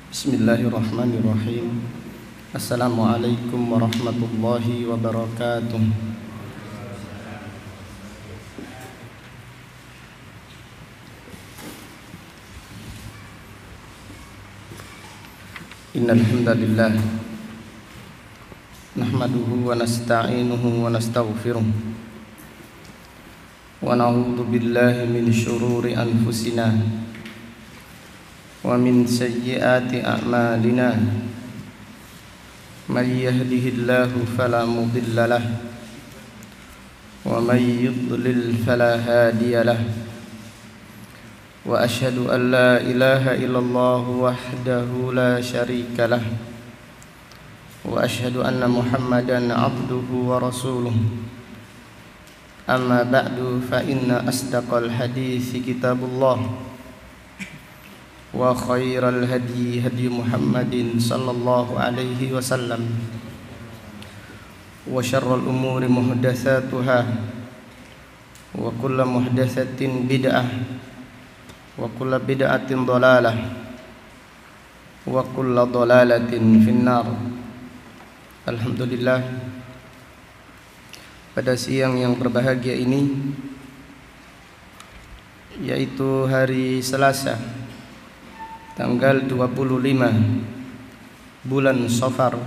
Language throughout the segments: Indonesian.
Bismillahirrahmanirrahim. Assalamualaikum warahmatullahi wabarakatuh. Innal hamdalillah nahmaduhu wa nasta'inuhu wa nastaghfiruh wa na'udzu billahi min syururi anfusina wa min sayyiati a'malina. May yahdihillahu fala mudilla lahu wa may yudlil fala hadiya lahu. Wa asyhadu an la ilaha illallah wahdahu la syarika lah. Wa asyhadu anna Muhammadan abduhu wa rasuluh. Amma ba'du fa inna asdaqal hadits kitabullah wa khairal hadi hadi Muhammadin sallallahu alaihi wasallam wa syarrul umuri muhdatsatuha wa kullu muhdatsatin bid'ah wa kullu bid'atin dhalalah wa kullu dhalalatin finnar. Alhamdulillah, pada siang yang berbahagia ini, yaitu hari Selasa tanggal 25 bulan Safar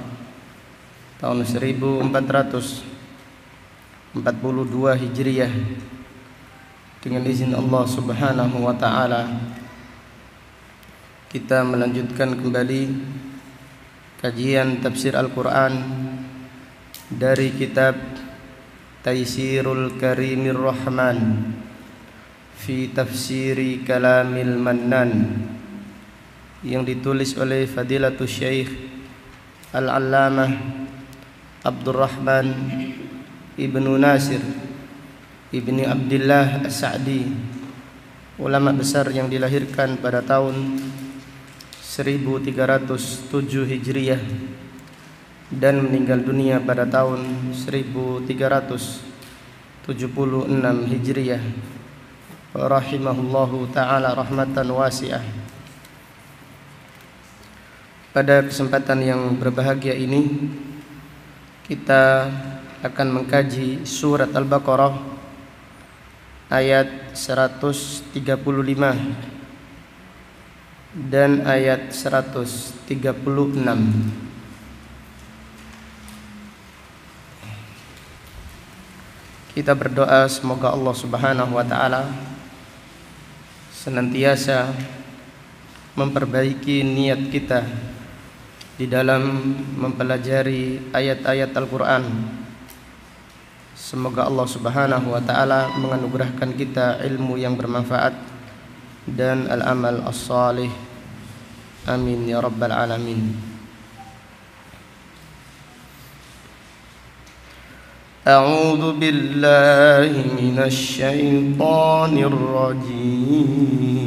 tahun 1442 Hijriah, dengan izin Allah Subhanahu wa taala kita melanjutkan kembali kajian tafsir Al-Qur'an dari kitab Taysirul Karimir Rahman fi Tafsiri Kalamil Mannan, yang ditulis oleh Fadilatul Syekh Al-Allamah Abdurrahman Ibnu Nasir Ibni Abdillah As-Sa'di, ulama besar yang dilahirkan pada tahun 1307 Hijriah dan meninggal dunia pada tahun 1376 Hijriah, rahimahullahu ta'ala rahmatan wasi'ah. Pada kesempatan yang berbahagia ini kita akan mengkaji surat Al-Baqarah ayat 135 dan ayat 136. Kita berdoa semoga Allah Subhanahu wa taala senantiasa memperbaiki niat kita di dalam mempelajari ayat-ayat Al-Quran. Semoga Allah Subhanahu wa ta'ala menganugerahkan kita ilmu yang bermanfaat dan al-amal as-salih. Amin ya rabbal alamin. A'udzu billahi minasy syaithanir rajim.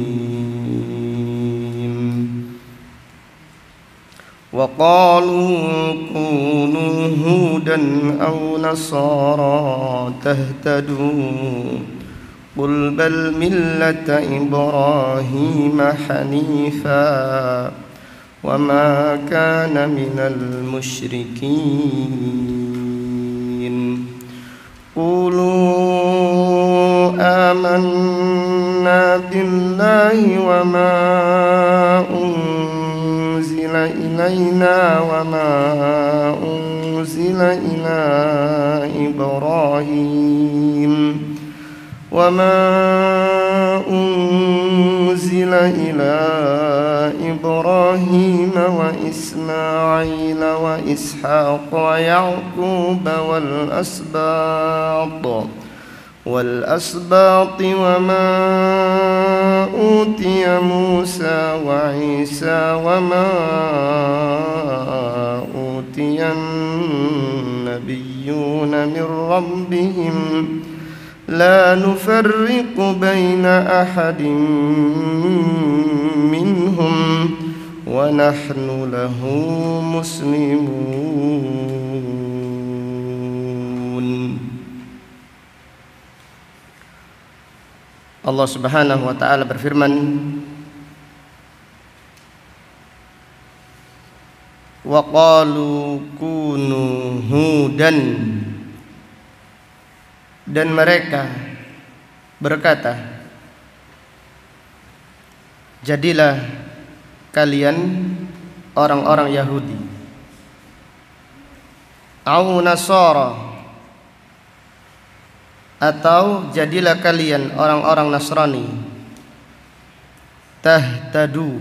وقالوا كونوا هودا أو نصارى تهتدوا قل بل ملة إبراهيم حنيفا وما كان من المشركين قولوا آمنا بالله وما أنزل إلينا وما أنزل إلى إبراهيم وإسماعيل وإسحاق ويعقوب والأسباط وما أوتي موسى وعيسى وما أوتي النبيون من ربهم لا نفرق بين أحد منهم ونحن له مسلمون. Allah Subhanahu wa taala berfirman, wa qalu kunu hudan, dan mereka berkata, jadilah kalian orang-orang Yahudi, au Nasara, atau jadilah kalian orang-orang Nasrani, tahtadu,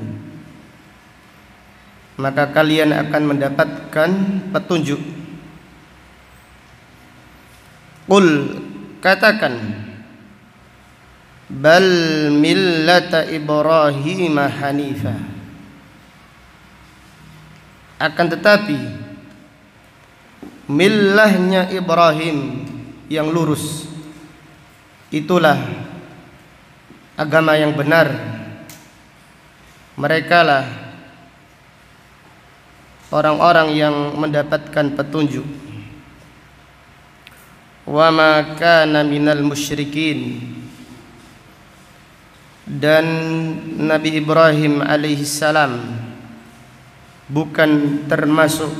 maka kalian akan mendapatkan petunjuk. Qul, katakan, bal millata Ibrahim hanifa, akan tetapi millahnya Ibrahim yang lurus, itulah agama yang benar. Merekalah orang-orang yang mendapatkan petunjuk. Wa ma kana minal musyrikin, dan Nabi Ibrahim alaihissalam bukan termasuk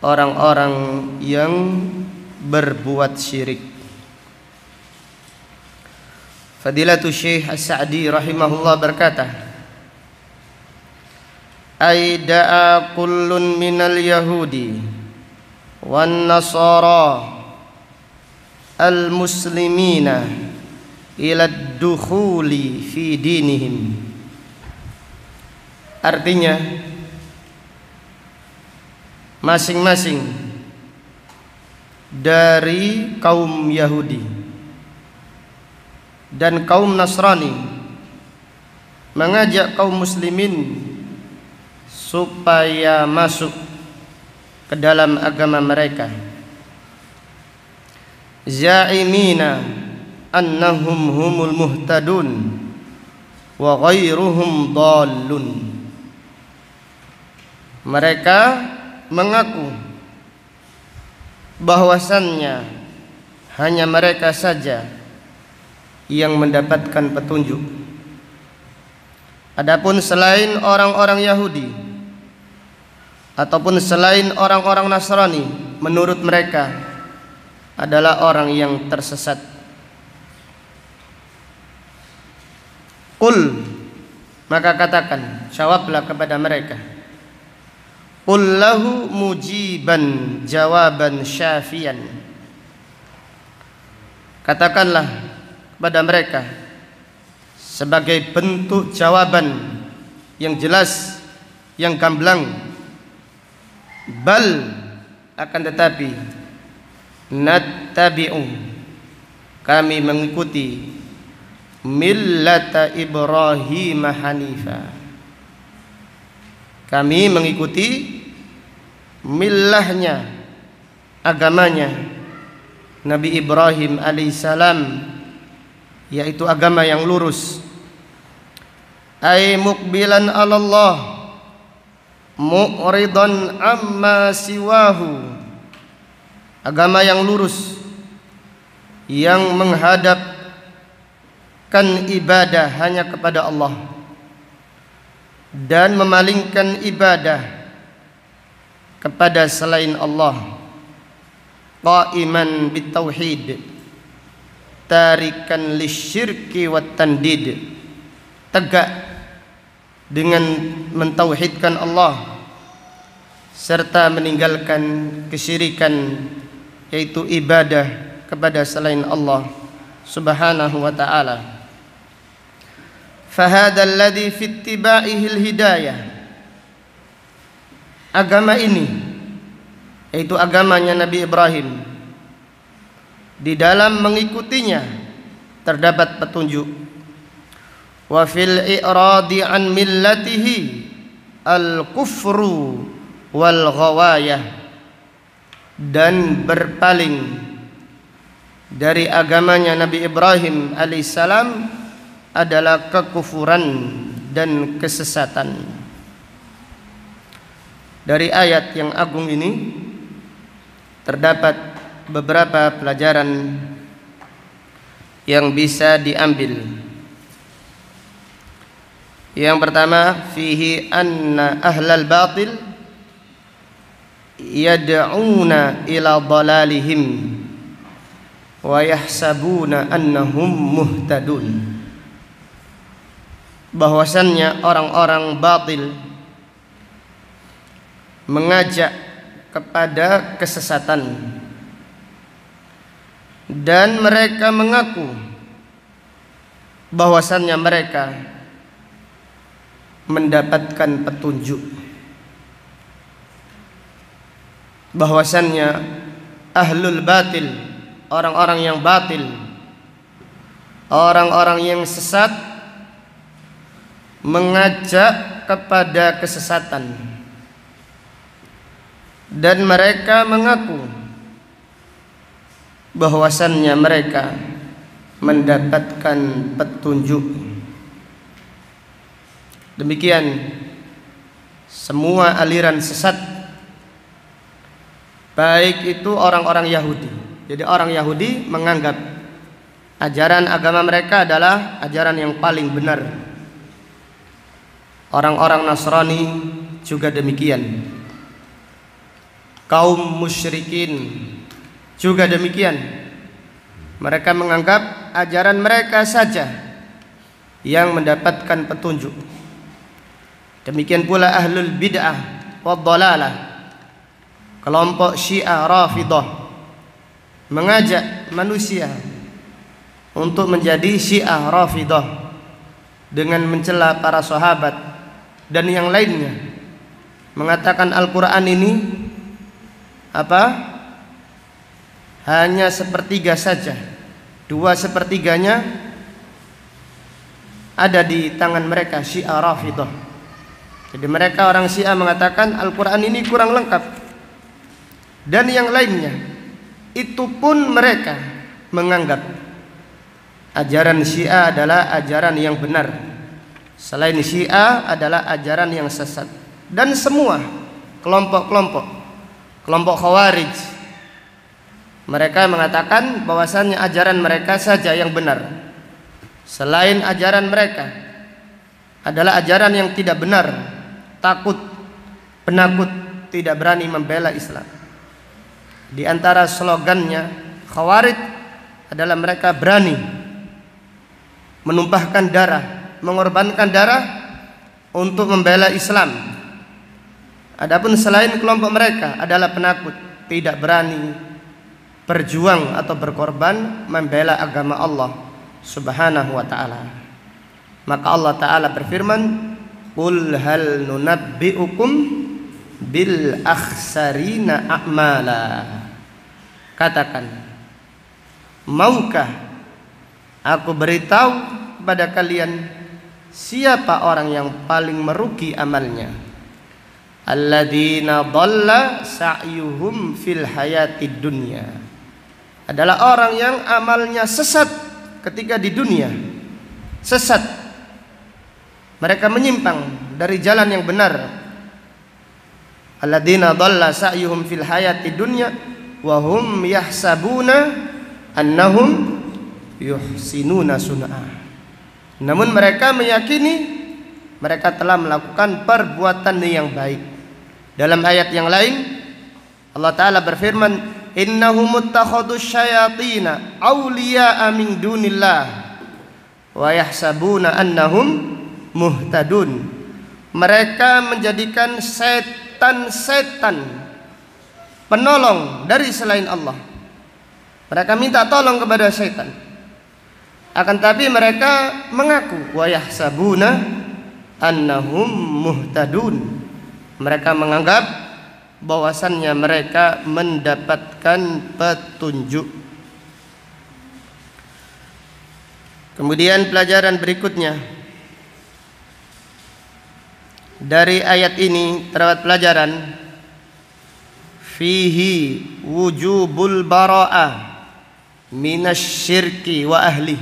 orang-orang yang berbuat syirik. Fadilatul Syekh As-Sa'di rahimahullah berkata, aida'a kullun minal yahudi wan nasara al-muslimina ila dukhuli fi dinihim. Artinya, masing-masing dari kaum Yahudi dan kaum Nasrani mengajak kaum muslimin supaya masuk ke dalam agama mereka, za'imina annahum humul muhtadun wa ghairuhum dhallun. Mereka mengaku bahwasannya hanya mereka saja yang mendapatkan petunjuk. Adapun selain orang-orang Yahudi ataupun selain orang-orang Nasrani, menurut mereka adalah orang yang tersesat. Qul, maka katakan, jawablah kepada mereka, qul lahu mujiban jawaban syafian, katakanlah kepada mereka sebagai bentuk jawaban yang jelas, yang gamblang, bal, akan tetapi, nattabi'u, kami mengikuti, millata Ibrahim hanifa, kami mengikuti millahnya, agamanya Nabi Ibrahim alaihissalam, yaitu agama yang lurus. Ay muqbilan 'ala Allah, mu'ridan amma siwahu, agama yang lurus yang menghadapkan ibadah hanya kepada Allah dan memalingkan ibadah kepada selain Allah. Qa'iman bitauhid, tarikan lisyirki wat tandid, tegak dengan mentauhidkan Allah serta meninggalkan kesyirikan, yaitu ibadah kepada selain Allah subhanahu wa ta'ala. Fahadha alladhi fi ittiba'ihil hidayah, agama ini, yaitu agamanya Nabi Ibrahim, di dalam mengikutinya terdapat petunjuk. Wa fil i'radi an millatihi al-kufru wal ghawayah, dan berpaling dari agamanya Nabi Ibrahim alaihissalam adalah kekufuran dan kesesatan. Dari ayat yang agung ini terdapat beberapa pelajaran yang bisa diambil. Yang pertama, fihi anna ahlal batil yad'una ila dhalalihim wa yahsabuna annahum muhtadun. Bahwasannya orang-orang batil mengajak kepada kesesatan dan mereka mengaku bahwasannya mereka mendapatkan petunjuk. Bahwasannya ahlul batil, orang-orang yang batil, orang-orang yang sesat mengajak kepada kesesatan dan mereka mengaku bahwasannya mereka mendapatkan petunjuk. Demikian semua aliran sesat, baik itu orang-orang Yahudi. Jadi orang Yahudi menganggap ajaran agama mereka adalah ajaran yang paling benar. Orang-orang Nasrani juga demikian. Kaum musyrikin juga demikian. Mereka menganggap ajaran mereka saja yang mendapatkan petunjuk. Demikian pula ahlul bid'ah wad dhalalah, kelompok Syiah Rafidah, mengajak manusia untuk menjadi Syiah Rafidah dengan mencela para sahabat dan yang lainnya, mengatakan Al-Quran ini hanya sepertiga saja, 2/3 ada di tangan mereka, Syiah Rafidah. Jadi mereka orang Syiah mengatakan Al-Quran ini kurang lengkap dan yang lainnya. Itu pun mereka menganggap ajaran Syiah adalah ajaran yang benar, selain Syiah adalah ajaran yang sesat. Dan semua kelompok Khawarij, mereka mengatakan bahwasannya ajaran mereka saja yang benar, selain ajaran mereka adalah ajaran yang tidak benar, takut, penakut, tidak berani membela Islam. Di antara slogannya Khawarij adalah mereka berani menumpahkan darah, mengorbankan darah untuk membela Islam. Adapun selain kelompok mereka adalah penakut, tidak berani berjuang atau berkorban membela agama Allah Subhanahu wa ta'ala. Maka Allah Ta'ala berfirman, qul hal nunabbi'ukum bil akhsarina a'mala. Katakan, maukah aku beritahu kepada kalian siapa orang yang paling merugi amalnya? Alladzina dhalla sa'yuhum fil hayatid dunya. Adalah orang yang amalnya sesat ketika di dunia. Sesat, mereka menyimpang dari jalan yang benar. Alladzina dhalla sa'yuhum fil hayatid dunya wa hum yahsabuna annahum yuhsinuna sun'a. Namun mereka meyakini mereka telah melakukan perbuatan yang baik. Dalam ayat yang lain Allah Ta'ala berfirman, innahum muttakhadus syayatina awliya'a min dunillah wa yahsabuna annahum muhtadun. Mereka menjadikan setan-setan penolong dari selain Allah. Mereka minta tolong kepada setan, akan tapi mereka mengaku wa yahsabuna annahum muhtadun. Mereka menganggap bahwasannya mereka mendapatkan petunjuk. Kemudian pelajaran berikutnya dari ayat ini terdapat pelajaran fihi wujubul bara'ah minasyirki wa ahli.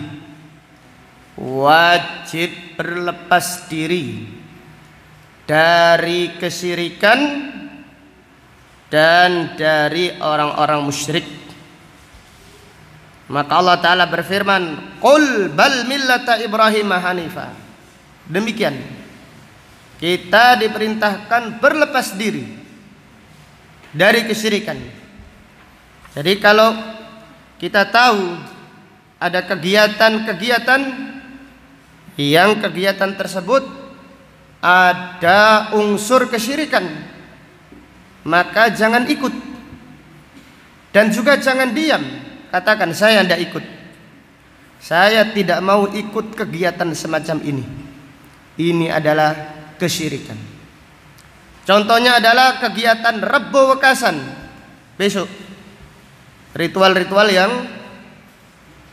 Wajib berlepas diri dari kesyirikan dan dari orang-orang musyrik. Maka Allah Ta'ala berfirman, qul bal millata Ibrahim hanifa. Demikian kita diperintahkan berlepas diri dari kesyirikan. Jadi kalau kita tahu ada kegiatan-kegiatan yang kegiatan tersebut ada unsur kesyirikan, maka jangan ikut. Dan juga jangan diam, katakan saya tidak ikut, saya tidak mau ikut kegiatan semacam ini. Ini adalah kesyirikan. Contohnya adalah kegiatan Rebo Wekasan besok, ritual-ritual yang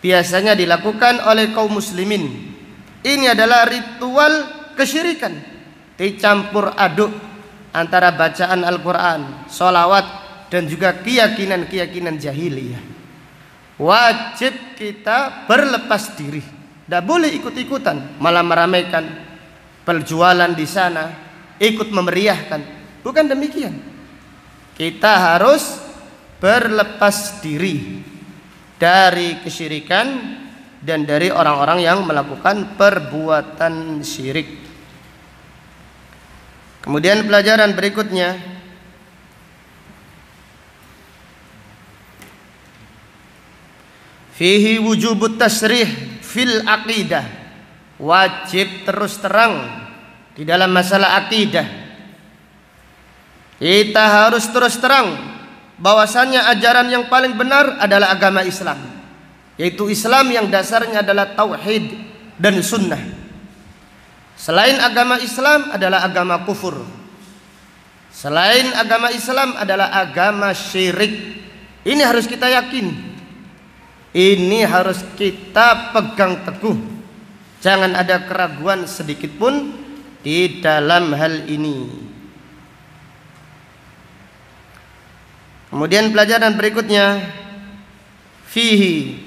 biasanya dilakukan oleh kaum muslimin. Ini adalah ritual kesyirikan, dicampur aduk antara bacaan Al-Quran, sholawat, dan juga keyakinan-keyakinan jahiliyah. Wajib kita berlepas diri, tidak boleh ikut-ikutan, malah meramaikan perjualan di sana, ikut memeriahkan. Bukan demikian. Kita harus berlepas diri dari kesyirikan dan dari orang-orang yang melakukan perbuatan syirik. Kemudian pelajaran berikutnya, fihi wujubut tasrih fil aqidah. Wajib terus terang di dalam masalah akidah. Kita harus terus terang bahwasannya ajaran yang paling benar adalah agama Islam, yaitu Islam yang dasarnya adalah tauhid dan sunnah. Selain agama Islam adalah agama kufur. Selain agama Islam adalah agama syirik. Ini harus kita yakini. Ini harus kita pegang teguh. Jangan ada keraguan sedikit pun di dalam hal ini. Kemudian pelajaran berikutnya, fihi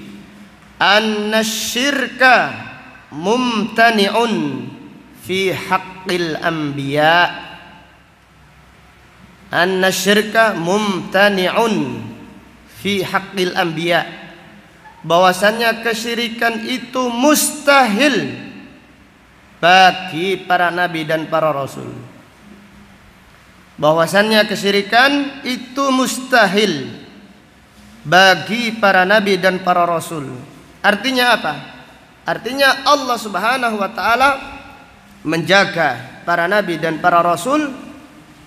anna syirka mumtani'un fi haqqil anbiya. Anna syirka mumtani'un fi haqqil anbiya. Bahwasannya kesyirikan itu mustahil bagi para nabi dan para rasul. Bahwasannya kesyirikan itu mustahil bagi para nabi dan para rasul. Artinya apa? Artinya Allah Subhanahu wa taala menjaga para nabi dan para rasul,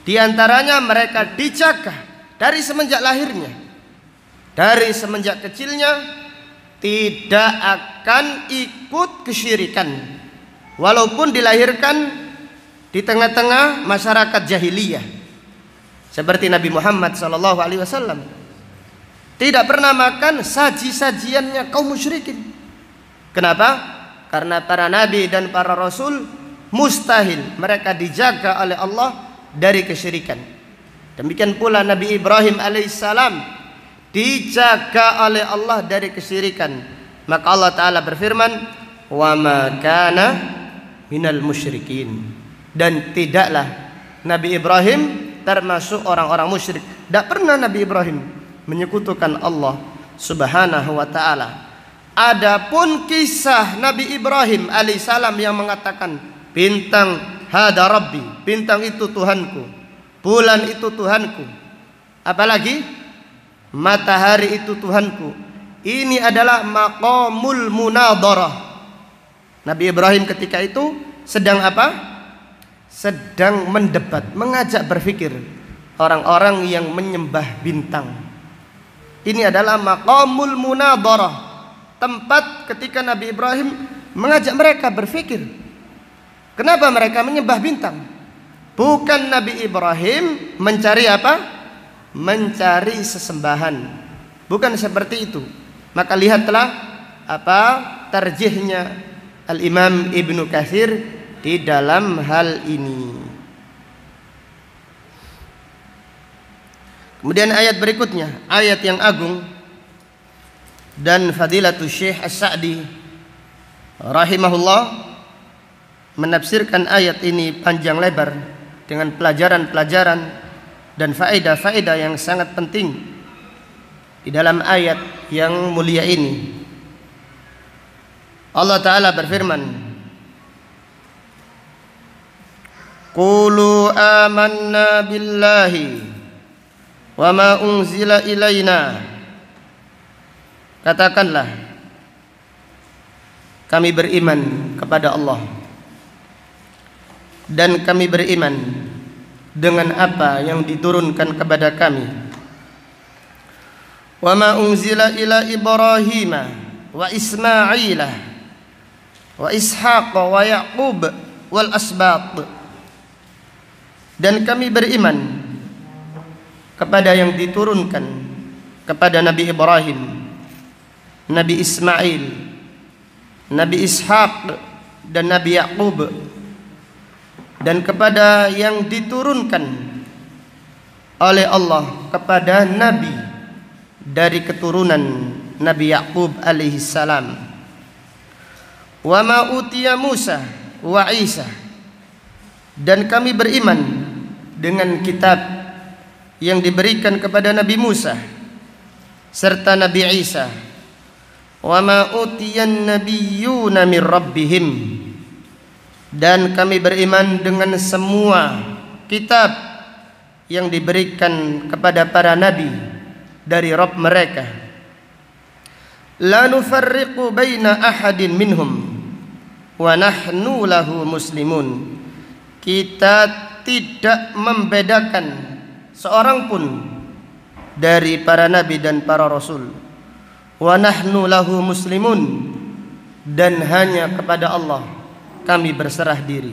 di antaranya mereka dijaga dari semenjak lahirnya. Dari semenjak kecilnya tidak akan ikut kesyirikan, walaupun dilahirkan di tengah-tengah masyarakat jahiliyah seperti Nabi Muhammad SAW. Tidak pernah makan saji-sajiannya kaum musyrikin. Kenapa? Karena para nabi dan para rasul mustahil, mereka dijaga oleh Allah dari kesyirikan. Demikian pula Nabi Ibrahim alaihissalam dijaga oleh Allah dari kesyirikan. Maka Allah Ta'ala berfirman, wa ma kana minal musyrikin. Dan tidaklah Nabi Ibrahim termasuk orang-orang musyrik. Tidak pernah Nabi Ibrahim menyekutukan Allah Subhanahu wa ta'ala. Adapun kisah Nabi Ibrahim alaihissalam yang mengatakan, bintang hada rabbi, bintang itu Tuhanku, bulan itu Tuhanku, apalagi matahari itu Tuhanku. Ini adalah maqamul munadharah. Nabi Ibrahim ketika itu sedang apa? Sedang mendebat, mengajak berpikir orang-orang yang menyembah bintang. Ini adalah maqamul munadharah, tempat ketika Nabi Ibrahim mengajak mereka berpikir. Kenapa mereka menyembah bintang? Bukan Nabi Ibrahim mencari apa? Mencari sesembahan, bukan seperti itu. Maka lihatlah apa tarjihnya Al-Imam Ibnu Katsir di dalam hal ini. Kemudian ayat berikutnya, ayat yang agung, dan Fadilatul Syekh As-Sa'di rahimahullah menafsirkan ayat ini panjang lebar dengan pelajaran-pelajaran dan faedah-faedah yang sangat penting di dalam ayat yang mulia ini. Allah Ta'ala berfirman, qulu amanna billahi wa ma unzila ilaina. Katakanlah, kami beriman kepada Allah dan kami beriman dengan apa yang diturunkan kepada kami. Wa ma unzila ila Ibrahim wa Ismail wa Ishaq wa Yaqub wal asbat. Dan kami beriman kepada yang diturunkan kepada Nabi Ibrahim, Nabi Ismail, Nabi Ishaq dan Nabi Yaqub, dan kepada yang diturunkan oleh Allah kepada Nabi dari keturunan Nabi Yaqub alaihi salam. Wa ma utiya Musa wa Isa. Dan kami beriman dengan kitab yang diberikan kepada Nabi Musa serta Nabi Isa. Wa ma utiyan nabiyyuna min rabbihim. Dan kami beriman dengan semua kitab yang diberikan kepada para nabi dari Rabb mereka. La nufarriqu baina ahadin minhum wa nahnu lahu muslimun. Kita tidak membedakan seorang pun dari para nabi dan para rasul. Wa nahnu lahu muslimun. Dan hanya kepada Allah kami berserah diri.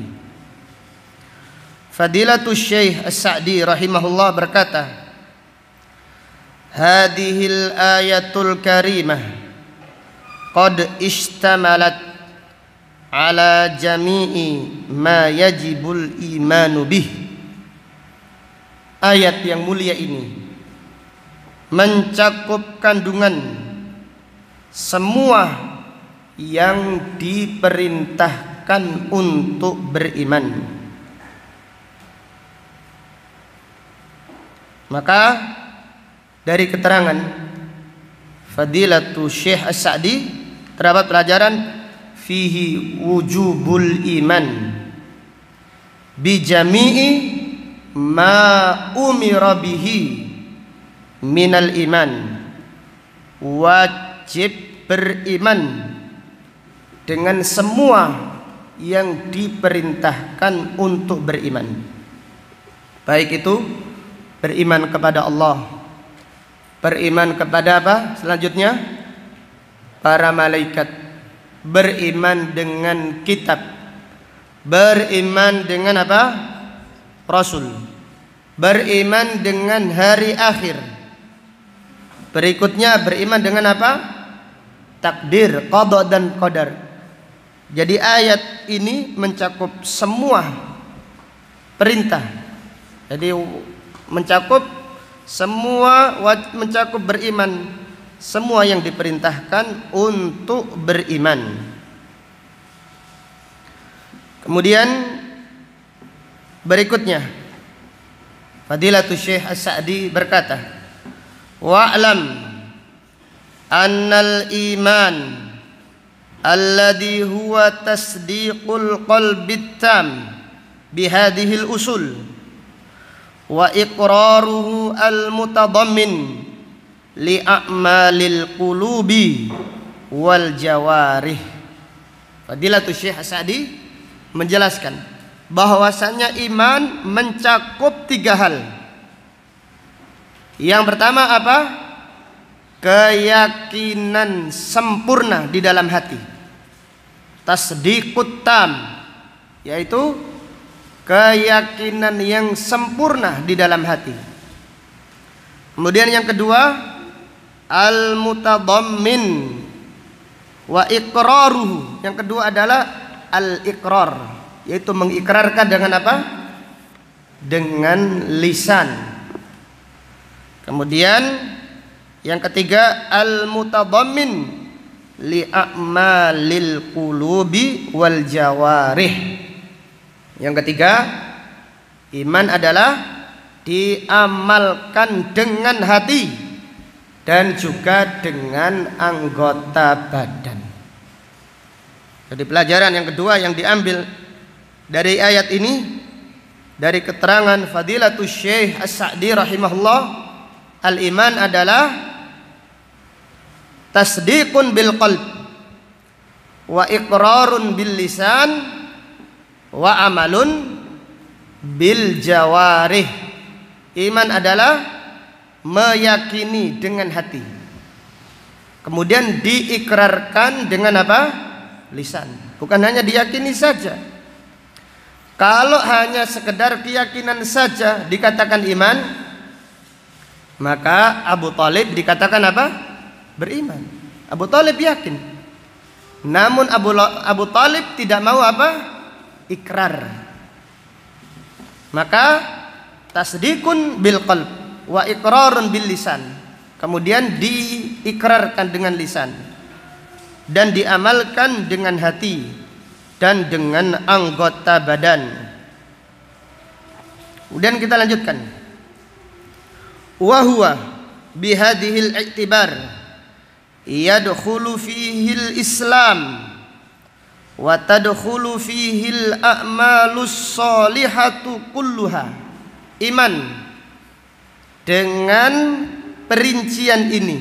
Fadilatul Syekh As-Sa'di rahimahullah berkata, hadhil ayatul karimah qad ishtamalat ala jami'i ma yajibul imanu bih. Ayat yang mulia ini mencakup kandungan semua yang diperintahkan untuk beriman. Maka dari keterangan Fadilatul Syekh As-Sa'di terdapat pelajaran fihi wujubul iman bi jami'i ma umira bihi minal iman. Wajib beriman dengan semua yang diperintahkan untuk beriman. Baik itu beriman kepada Allah, beriman kepada apa? Selanjutnya para malaikat, beriman dengan kitab, beriman dengan apa? Rasul, beriman dengan hari akhir. Berikutnya beriman dengan apa? Takdir, qada dan qadar. Jadi ayat ini mencakup semua perintah. Jadi mencakup semua, mencakup beriman semua yang diperintahkan untuk beriman. Kemudian berikutnya Fadilatul Syekh As-Sa'di berkata, wa'lam annal iman alladhi huwa tasdiqul qalbi tam bihadihil usul wa iqraruhu al-mutadammin li a'malil qulubi wal jawarih. Fadilatul Syekh As-Sa'di menjelaskan bahwasanya iman mencakup 3 hal. Yang pertama apa? Keyakinan sempurna di dalam hati. Tasdiqut tam, yaitu keyakinan yang sempurna di dalam hati. Kemudian yang kedua, al-mutadammin wa iqraruhu. Yang kedua adalah al-iqrar, yaitu mengikrarkan dengan apa? Dengan lisan. Kemudian yang ketiga, al-mutadammin li a'malil qulubi wal jawarih. Yang ketiga, iman adalah diamalkan dengan hati dan juga dengan anggota badan. Jadi pelajaran yang kedua yang diambil dari ayat ini, dari keterangan Fadilatul Syekh As-Sa'di rahimahullah, Al-iman adalah tasdiqun bil qalb wa iqrarun bil lisan wa amalun bil jawarih. Iman adalah meyakini dengan hati, kemudian diikrarkan dengan apa? Lisan. Bukan hanya diyakini saja. Kalau hanya sekedar keyakinan saja dikatakan iman, maka Abu Thalib dikatakan apa? Beriman. Abu Thalib yakin. Namun Abu Thalib tidak mau apa? Ikrar. Maka tasdiqun bil qalb wa iqrarun bil lisan. Kemudian diikrarkan dengan lisan dan diamalkan dengan hati dan dengan anggota badan. Kemudian kita lanjutkan. Wa huwa bihadhil i'tibar yadkhulu fihil Islam wa tadkhulu fihil a'malus sholihatu kulluha. Iman dengan perincian ini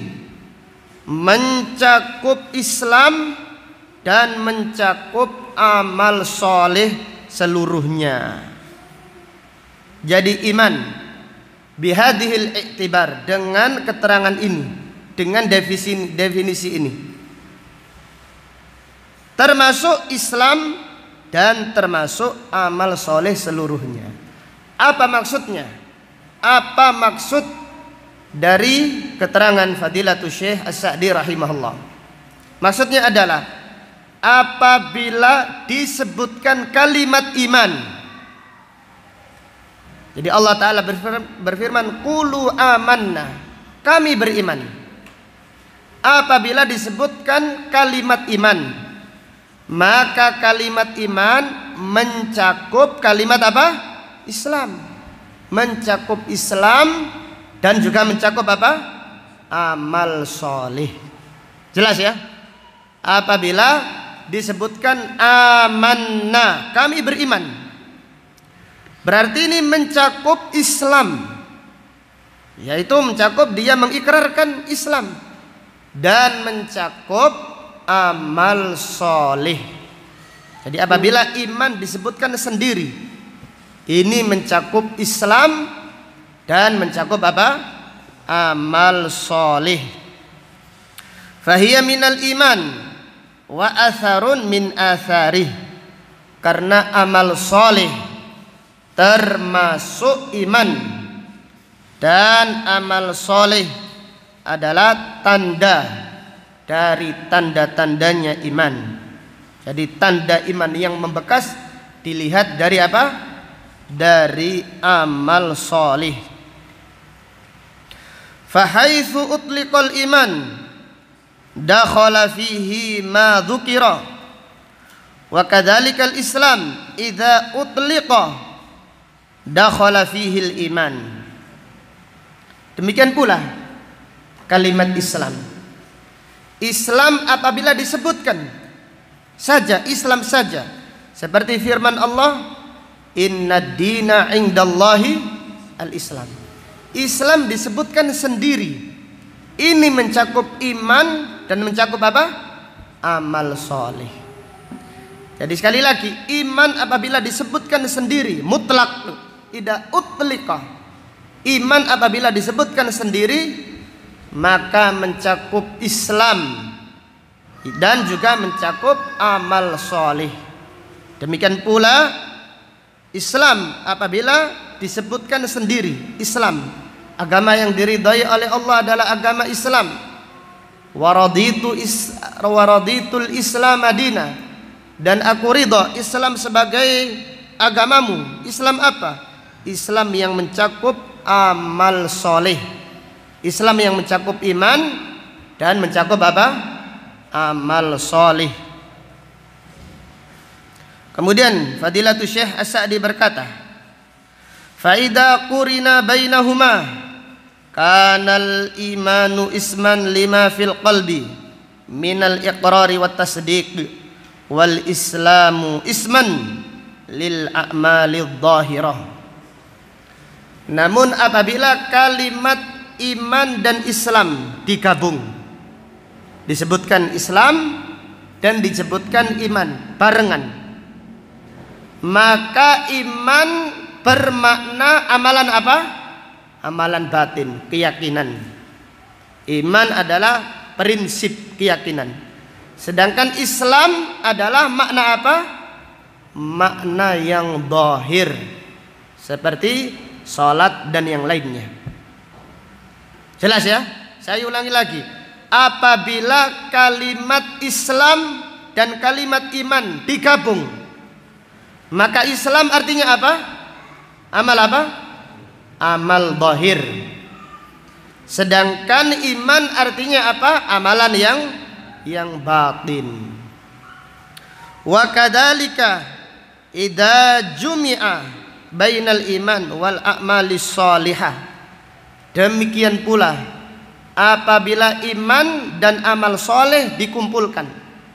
mencakup Islam dan mencakup amal soleh seluruhnya. Jadi iman bihadhil i'tibar, dengan keterangan ini, dengan definisi ini, termasuk Islam dan termasuk amal soleh seluruhnya. Apa maksudnya? Apa maksud dari keterangan Fadilatul Syekh As-Sa'di rahimahullah? Maksudnya adalah apabila disebutkan kalimat iman, jadi Allah Ta'ala berfirman qulu amanna, kami beriman. Apabila disebutkan kalimat iman, maka kalimat iman mencakup kalimat apa? Islam. Mencakup Islam dan juga mencakup apa? Amal soleh. Jelas ya? Apabila disebutkan amanna, kami beriman, berarti ini mencakup Islam, yaitu mencakup dia mengikrarkan Islam dan mencakup amal soleh. Jadi apabila iman disebutkan sendiri, ini mencakup Islam dan mencakup apa? Amal soleh. Fahiya minal iman wa atharun min atharih, karena amal soleh termasuk iman dan amal soleh adalah tanda dari tanda-tandanya iman. Jadi tanda iman yang membekas dilihat dari apa? Dari amal soleh. Fahaitsu utliqal iman dakhala fihi ma dzukira wa kadzalikal Islam idza utliqa dakhala fihi al iman. Demikian pula kalimat Islam. Islam apabila disebutkan saja, Islam saja, seperti firman Allah, innad dina indallahi al-Islam. Islam disebutkan sendiri. Ini mencakup iman dan mencakup apa? Amal soleh. Jadi sekali lagi, iman apabila disebutkan sendiri mutlak, tidak utliqah. Iman apabila disebutkan sendiri, maka mencakup Islam dan juga mencakup amal soleh. Demikian pula Islam apabila disebutkan sendiri, Islam, agama yang diridhai oleh Allah adalah agama Islam. Waraditul Islam madina, dan aku ridha Islam sebagai agamamu. Islam apa? Islam yang mencakup amal soleh, Islam yang mencakup iman dan mencakup apa? Amal soleh. Kemudian Fadilatul Syekh As-Sa'di berkata, faida qurina bainahuma kanal imanu isman lima fil qalbi minal iqrari wat tasdiq wal islamu isman lil a'malidh dhahirah. Namun apabila kalimat iman dan Islam digabung. Disebutkan Islam dan disebutkan iman barengan. Maka iman bermakna amalan apa? Amalan batin, keyakinan. Iman adalah prinsip keyakinan. Sedangkan Islam adalah makna apa? Makna yang zahir, seperti salat dan yang lainnya. Jelas ya? Saya ulangi lagi. Apabila kalimat Islam dan kalimat iman digabung, maka Islam artinya apa? Amal apa? Amal zahir. Sedangkan iman artinya apa? Amalan yang batin. Wa kadzalika idza jumi'a bainal iman wal a'malis shalihah. Demikian pula apabila iman dan amal soleh dikumpulkan,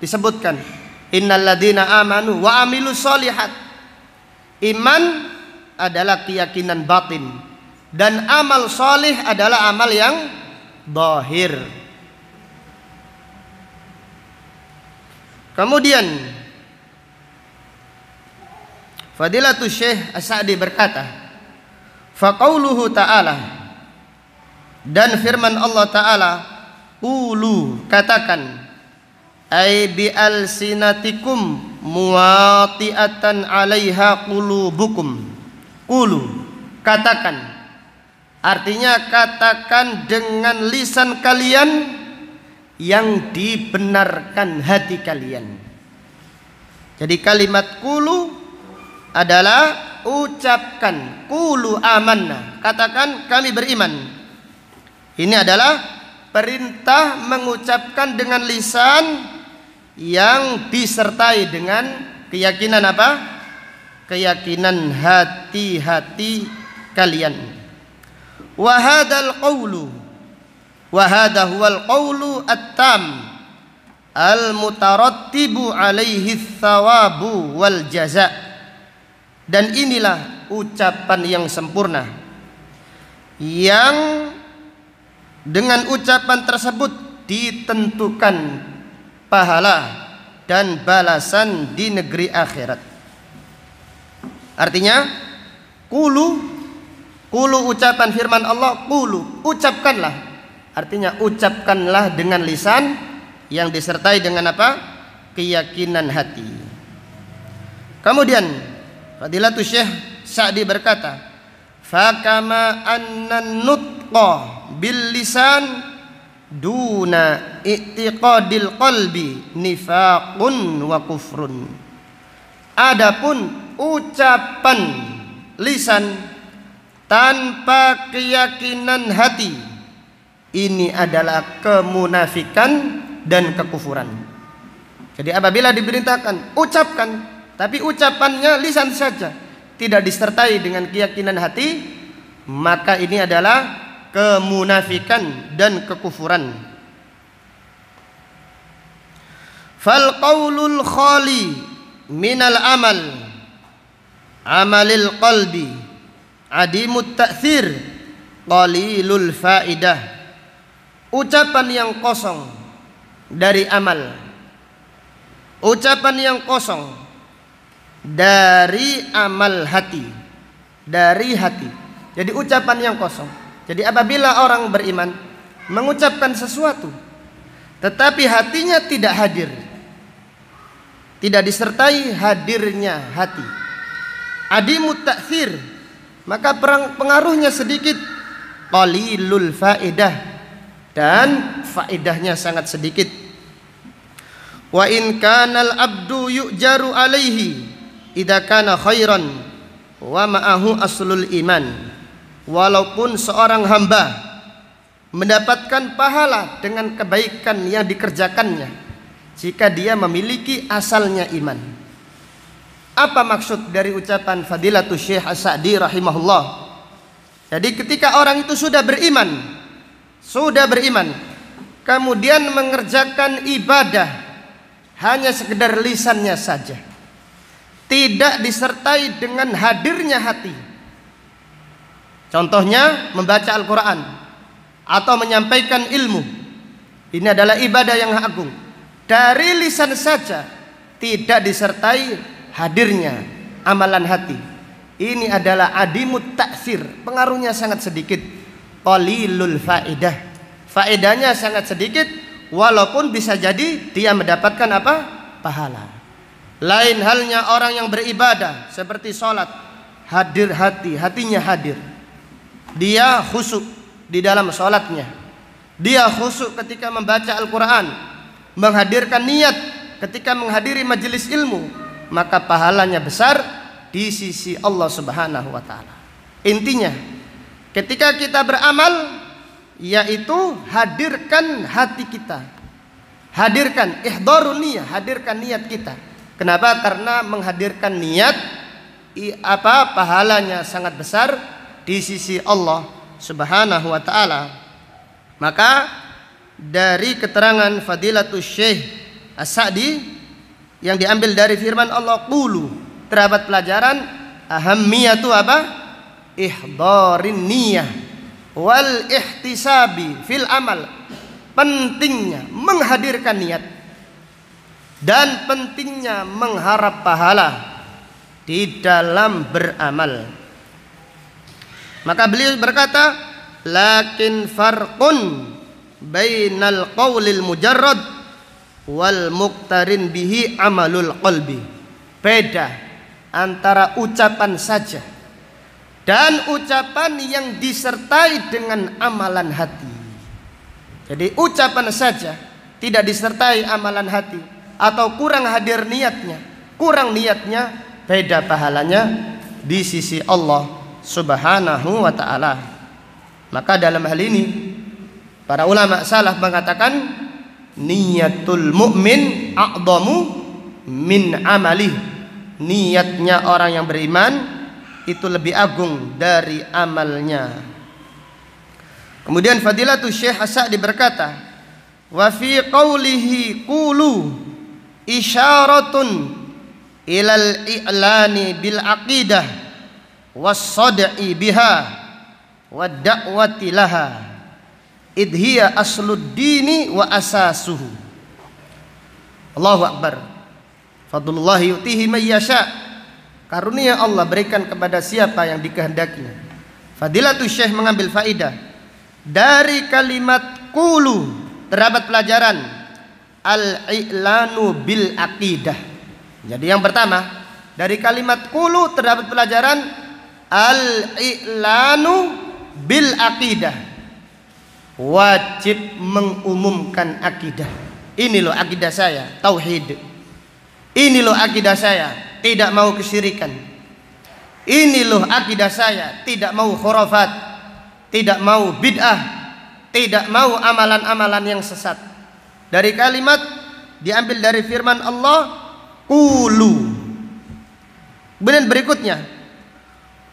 disebutkan innal ladzina amanu wa amilus shalihat. Iman adalah keyakinan batin dan amal soleh adalah amal yang zahir. Kemudian Fadilatul Syekh As-Sa'di berkata, faqauluhu ta'ala, dan firman Allah Ta'ala, qulu, katakan, ay bi alsinatikum muwati'atan 'alaiha qulubukum. Qulu, katakan, artinya katakan dengan lisan kalian yang dibenarkan hati kalian. Jadi kalimat qulu adalah ucapkan, qulu amanna, katakan kami beriman. Ini adalah perintah mengucapkan dengan lisan yang disertai dengan keyakinan apa? Keyakinan hati-hati kalian. Wa hadzal qawlu wa hadha huwal qawlu at-tam al-mutarattibu alaihi thawabu wal jaza. Dan inilah ucapan yang sempurna yang dengan ucapan tersebut ditentukan pahala dan balasan di negeri akhirat. Artinya qulu ucapan firman Allah, qulu, ucapkanlah. Artinya ucapkanlah dengan lisan yang disertai dengan apa? Keyakinan hati. Kemudian Fadilatul Syekh Sa'di berkata, fakama annan nutqa bil lisan duna i'tiqadil qalbi nifaqun wa kufrun. Adapun ucapan lisan tanpa keyakinan hati, ini adalah kemunafikan dan kekufuran. Jadi apabila diperintahkan ucapkan, tapi ucapannya lisan saja, tidak disertai dengan keyakinan hati, maka ini adalah kemunafikan dan kekufuran. Fal qaulul khali minal amalil qalbi adimut ta'thir qalilul faidah. Ucapan yang kosong dari amal, ucapan yang kosong dari amal hati, dari hati. Jadi ucapan yang kosong. Jadi apabila orang beriman mengucapkan sesuatu tetapi hatinya tidak hadir, tidak disertai hadirnya hati, adimut ta'thir, maka pengaruhnya sedikit, qalilul faidah, dan faedahnya sangat sedikit. Wa in kanal abdu yu'jaru alaihi idza kana khairan wa ma'ahu aslul iman. Walaupun seorang hamba mendapatkan pahala dengan kebaikan yang dikerjakannya jika dia memiliki asalnya iman. Apa maksud dari ucapan Fadilatul Syekh As-Sa'di rahimahullah? Jadi ketika orang itu sudah beriman, kemudian mengerjakan ibadah hanya sekedar lisannya saja, tidak disertai dengan hadirnya hati. Contohnya membaca Al-Quran, atau menyampaikan ilmu. Ini adalah ibadah yang agung. Dari lisan saja tidak disertai hadirnya amalan hati. Ini adalah adimut ta'sir, pengaruhnya sangat sedikit. Qalilul faedah, faedahnya sangat sedikit, walaupun bisa jadi dia mendapatkan apa? Pahala. Lain halnya orang yang beribadah seperti sholat, hadir hatinya hadir. Dia khusyuk di dalam sholatnya. Dia khusyuk ketika membaca Al-Quran, menghadirkan niat ketika menghadiri majelis ilmu, maka pahalanya besar di sisi Allah Subhanahu wa taala. Intinya, ketika kita beramal, yaitu hadirkan hati kita. Hadirkan ihdharun niyah, hadirkan niat kita. Kenapa? Karena menghadirkan niat pahalanya sangat besar di sisi Allah Subhanahu wa taala. Maka dari keterangan Fadilatul Syekh As-Sa'di yang diambil dari firman Allah qulu, terdapat pelajaran ahammiyatu apa? Ihdharin niyah wal ihtisabi fil amal. Pentingnya menghadirkan niat dan pentingnya mengharap pahala di dalam beramal. Maka beliau berkata, lakin farqun bainal qaulil mujarrad wal muqtarin bihi amalul qalbi. Beda antara ucapan saja dan ucapan yang disertai dengan amalan hati. Jadi ucapan saja tidak disertai amalan hati atau kurang hadir niatnya, kurang niatnya, beda pahalanya di sisi Allah Subhanahu wa taala. Maka dalam hal ini para ulama salaf mengatakan niyatul mu'min a'dhamu min amalih. Niatnya orang yang beriman itu lebih agung dari amalnya. Kemudian Fadilatul Syekh As-Sa'di berkata, wa fi qawlihi qulu isyaratun ilal i'lani bil aqidah was sad'i biha wa da'wati laha idhiya aslud dini wa asasuhu. Allahu akbar. Fadlullah yu'tihi man yasha. Karunia Allah berikan kepada siapa yang dikehendakinya. Fadilatul Syekh mengambil faidah dari kalimat qulu, terdapat pelajaran al-i'lanu bil aqidah. Jadi yang pertama, dari kalimat qulu terdapat pelajaran al-i'lanu bil aqidah, wajib mengumumkan akidah. Ini loh akidah saya, tauhid. Ini loh akidah saya, tidak mau kesyirikan. Ini loh akidah saya, tidak mau khurafat, tidak mau bid'ah, tidak mau amalan-amalan yang sesat. Dari kalimat diambil dari firman Allah qulu. Kemudian berikutnya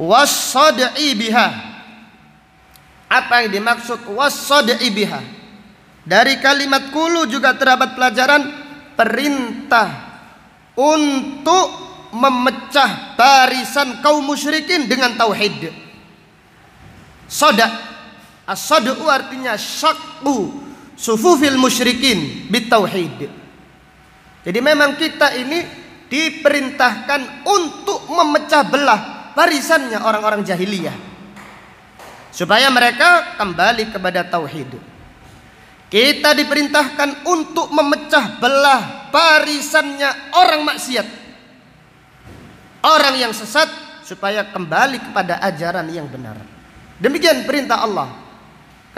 was-sad'i biha. Apa yang dimaksud was-sad'i biha? Dari kalimat qulu juga terdapat pelajaran perintah untuk memecah barisan kaum musyrikin dengan tauhid. Sada, as-sad'u artinya syaqqu sufufil musyrikin bit tauhid. Jadi memang kita ini diperintahkan untuk memecah belah barisannya orang-orang jahiliyah, supaya mereka kembali kepada tauhid. Kita diperintahkan untuk memecah belah barisannya orang maksiat, orang yang sesat, supaya kembali kepada ajaran yang benar. Demikian perintah Allah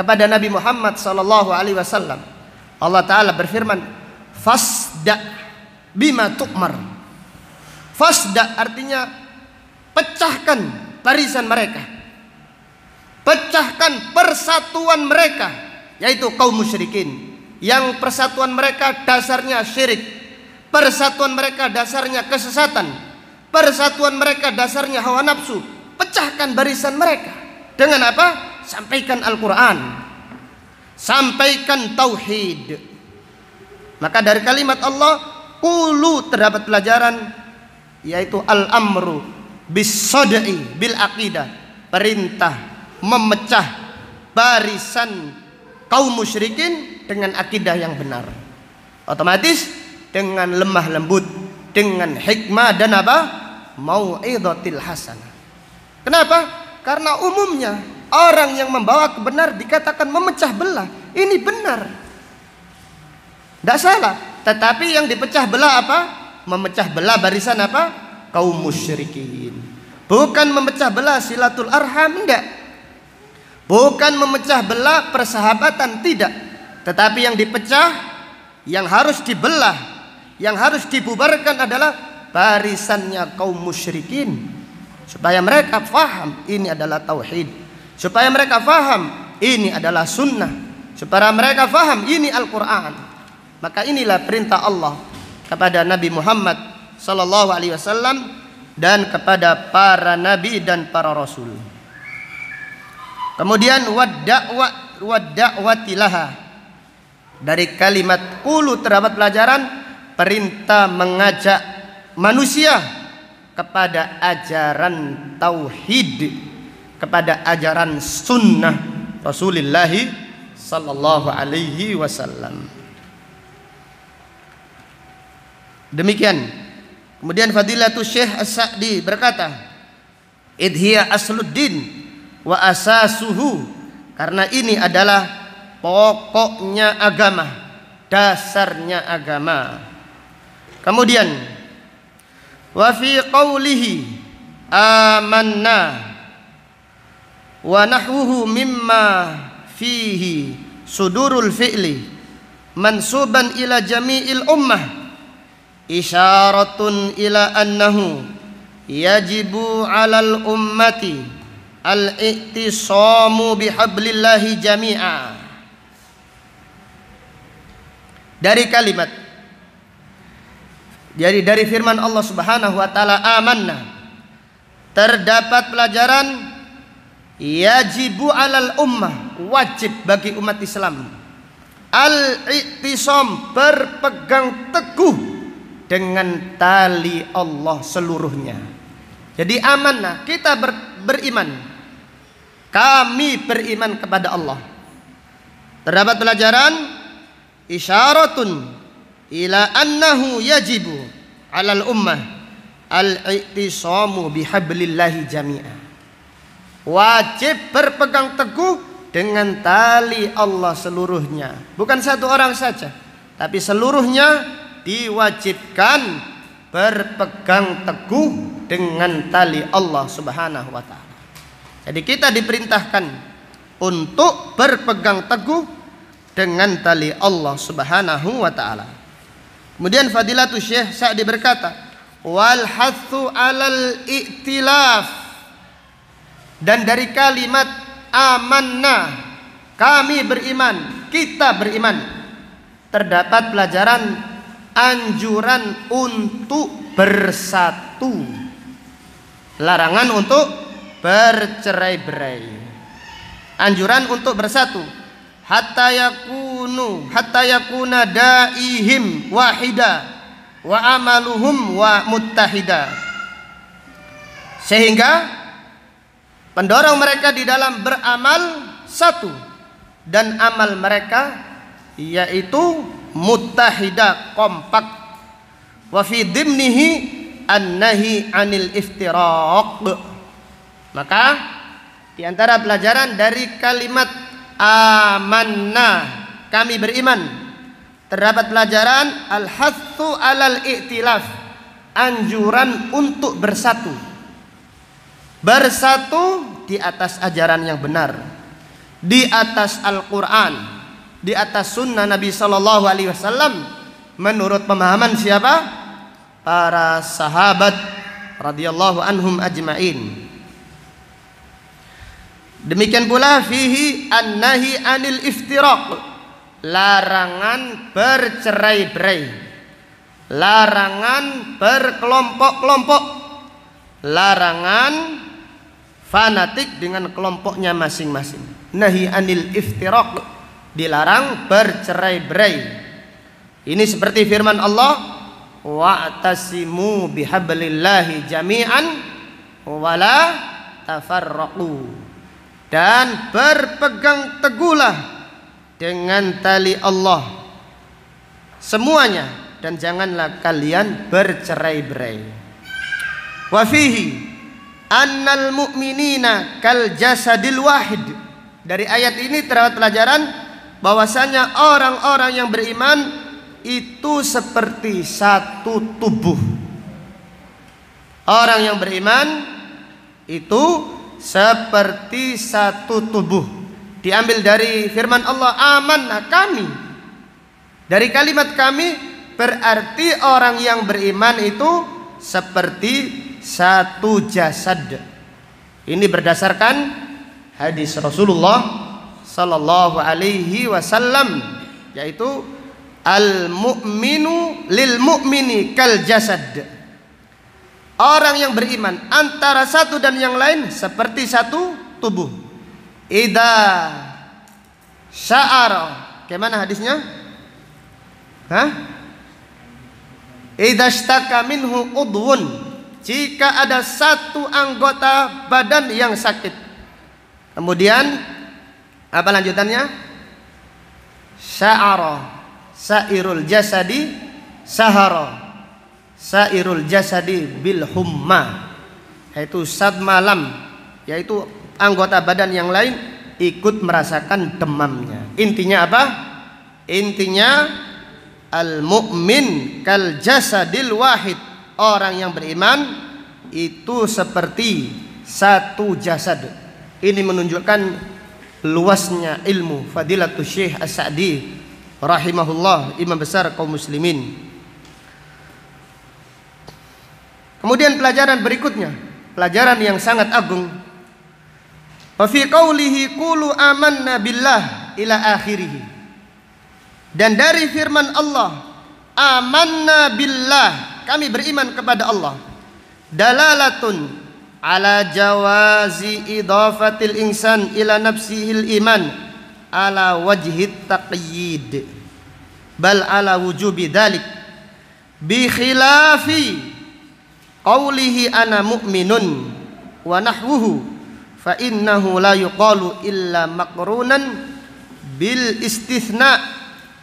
kepada Nabi Muhammad SAW. Allah Ta'ala berfirman, fasda bima tu'mar. Fasda artinya pecahkan barisan mereka, pecahkan persatuan mereka, yaitu kaum musyrikin yang persatuan mereka dasarnya syirik, persatuan mereka dasarnya kesesatan, persatuan mereka dasarnya hawa nafsu. Pecahkan barisan mereka dengan apa? Sampaikan Al-Quran, sampaikan tauhid. Maka dari kalimat Allah qulu terdapat pelajaran, yaitu al-amru bis-sad'i bil aqidah, perintah memecah barisan kaum musyrikin dengan akidah yang benar. Otomatis dengan lemah lembut, dengan hikmah dan apa? Mau'izatil hasanah. Kenapa? Karena umumnya orang yang membawa kebenaran dikatakan memecah belah. Ini benar, tidak salah. Tetapi yang dipecah belah apa? Memecah belah barisan apa? Kaum musyrikin. Bukan memecah belah silatul arham, tidak. Bukan memecah belah persahabatan, tidak. Tetapi yang dipecah, yang harus dibelah, yang harus dibubarkan adalah barisannya kaum musyrikin. Supaya mereka faham ini adalah tauhid, supaya mereka faham ini adalah sunnah, supaya mereka faham ini Al-Quran. Maka inilah perintah Allah kepada Nabi Muhammad sallallahu alaihi wasallam dan kepada para nabi dan para rasul. Kemudian wadda'watilaha, dari kalimat qulu terdapat pelajaran perintah mengajak manusia kepada ajaran tauhid, kepada ajaran sunnah Rasulullah sallallahu alaihi wasallam. Demikian. Kemudian Fadilatul Syekh As-Sa'di berkata, idhiya asluddin wa asasuhu, karena ini adalah pokoknya agama, dasarnya agama. Kemudian wa fi qawlihi amanna wa nahwuhu mimma fihi sudurul fi'li mansuban ila jami'il ummah isyaratun ila annahu yajibu 'alal ummati al-i'tisamu bihablillahi jami'a. Dari kalimat, jadi dari firman Allah Subhanahu wa taala amanna, terdapat pelajaran yajibu 'alal ummah, wajib bagi umat Islam, al-i'tisam, berpegang teguh dengan tali Allah seluruhnya. Jadi amanah, kita beriman, kami beriman kepada Allah. Terdapat pelajaran isyaratun ila annahu yajibu 'alal ummah al-i'tisamu bihablillahi jami'a, wajib berpegang teguh dengan tali Allah seluruhnya. Bukan satu orang saja, tapi seluruhnya diwajibkan berpegang teguh dengan tali Allah Subhanahu wa ta'ala. Jadi kita diperintahkan untuk berpegang teguh dengan tali Allah Subhanahu wa ta'ala. Kemudian Fadilatul Syekh Sa'di berkata, wal hathu 'alal i'tilaf, dan dari kalimat amanna, kami beriman, kita beriman, terdapat pelajaran anjuran untuk bersatu, larangan untuk bercerai-berai, anjuran untuk bersatu. Hatta yakuna daihim wahida wa amaluhum wa muttahida, sehingga pendorong mereka di dalam beramal satu dan amal mereka yaitu muttahida, kompak. Wa fi dimnihi an-nahi 'anil iftiraq. Maka di antara pelajaran dari kalimat amanna, kami beriman, terdapat pelajaran al-hathu 'alal i'tilaf, anjuran untuk bersatu. Bersatu di atas ajaran yang benar, di atas Al-Quran, di atas sunnah Nabi sallallahu alaihi wasallam, menurut pemahaman siapa? Para sahabat radhiyallahu anhum ajmain. Demikian pula fihi an-nahi 'anil iftiraq, larangan bercerai-berai, larangan berkelompok-kelompok, larangan fanatik dengan kelompoknya masing-masing. Nahi 'anil iftiraq, dilarang bercerai-berai. Ini seperti firman Allah, wa'tasimu bihablillahi jami'an wala tafarraqu, dan berpegang teguhlah dengan tali Allah semuanya, dan janganlah kalian bercerai-berai. Wa fihi annal mu'minina kal jasadil wahid. Dari ayat ini terdapat pelajaran bahwasanya orang-orang yang beriman itu seperti satu tubuh. Orang yang beriman itu seperti satu tubuh. Diambil dari firman Allah, amanna kami. Dari kalimat kami berarti orang yang beriman itu seperti satu jasad. Ini berdasarkan hadis Rasulullah sallallahu alaihi wasallam, yaitu al mu'minu lil mu'mini kal jasad. Orang yang beriman antara satu dan yang lain seperti satu tubuh. Idza sya'ara, bagaimana hadisnya? Idza ishtaka minhu udwun, jika ada satu anggota badan yang sakit. Kemudian apa lanjutannya? Sya'ara sairul jasadi sahara sairul jasadi bil humma, yaitu saat malam, yaitu anggota badan yang lain ikut merasakan demamnya. Intinya apa? Intinya al mu'min kal jasadil wahid. Orang yang beriman itu seperti satu jasad. Ini menunjukkan luasnya ilmu Fadilatul Syekh As-Sa'di rahimahullah, imam besar kaum muslimin. Kemudian pelajaran berikutnya, pelajaran yang sangat agung. Wa fi qoulihi qulu amanna billah ila akhirih. Dan dari firman Allah, amanna billah, kami beriman kepada Allah. Dalalatun ala jawazi idafatil insan ila nafsihil iman ala wajhit taqyid, bal ala wujubi dzalik bi khilafi qawlihi ana mu'minun wa nahwuhu fa innahu la yuqalu illa maqrunan bil istithna